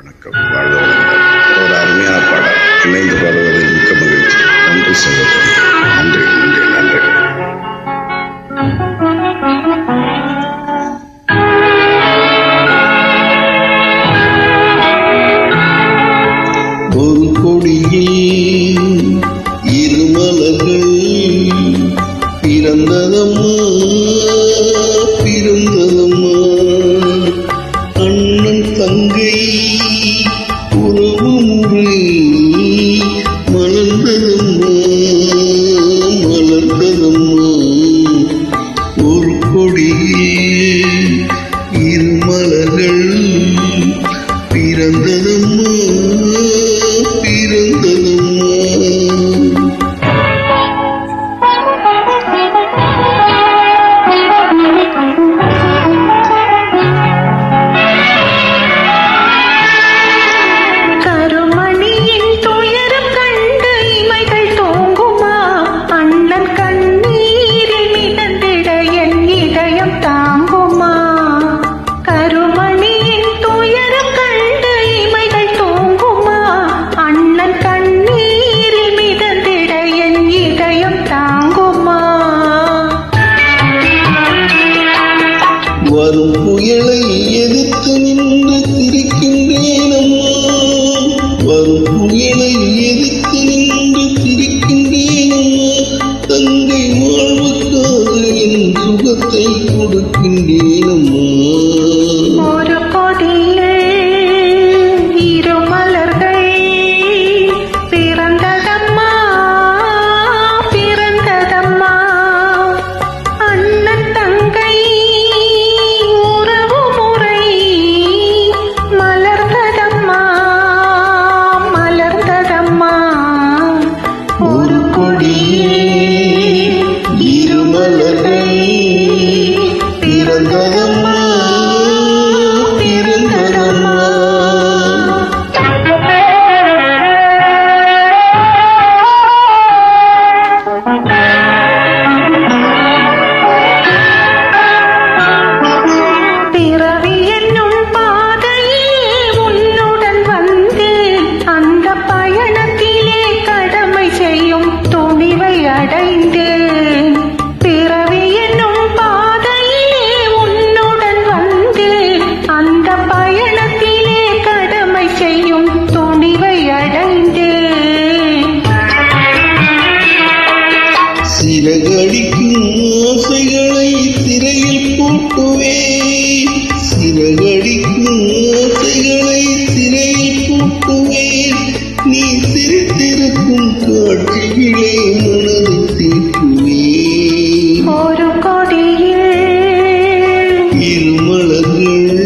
வணக்கம். வாழ்க வளமுடன். ஒரு அருமையான பாடல். இணைந்து பாடுவதில் மிக்க மகிழ்ச்சி. நன்றி சகோதரி. நன்றி நன்றி நன்றி. ஒரு கொடியில் இருமலர்கள் பிறந்ததம்மா பிறந்ததம்மா, அண்ணன் தங்கை உறவு முறை மலர்ந்ததம்மா மலர்ந்ததம்மா. ஒரு கொடியில் இருமலர்கள் பிறந்ததம்மா பிறந்ததம்மா. வரும் புயலை எதிர்த்து நின்று திரிக்கின்றேனம்மா, வரும் புயலை எதிர்த்து நின்று திரிக்கின்றேனம்மா. தங்கை வாழ்வுக்காக என் சுகத்தை கொடுக்கின்றேனம்மா. ஒரு கொடியில் இருமலர்கள் பிறந்ததம்மா பிறந்ததம்மா, அண்ணன் தங்கை உறவு முறை மலர்ந்ததம்மா மலர்ந்ததம்மா. ஒரு கொடியில் இருமலர்கள் பிறந்ததம்மா பிறந்ததம்மா. பிறவி என்னும் பாதையிலே உன்னுடன் வந்து அந்த பயணத்திலே கடமை செய்யும் துணிவை அடைந்தேன். பிறவி என்னும் பாதையிலே உன்னுடன் வந்து அந்த பயணத்திலே கடமை செய்யும் துணிவை அடைந்தேன். சிறகடிக்கும் ஆசைகளை சிறையில் பூட்டுவேன், சிறகடிக்கும் ஆசைகளை சிறையில் பூட்டுவேன். நீ சிரித்திருக்கும் காட்சிகளே மனதை தீட்டுவேன். ஒரு கொடியில் இருமலர்கள்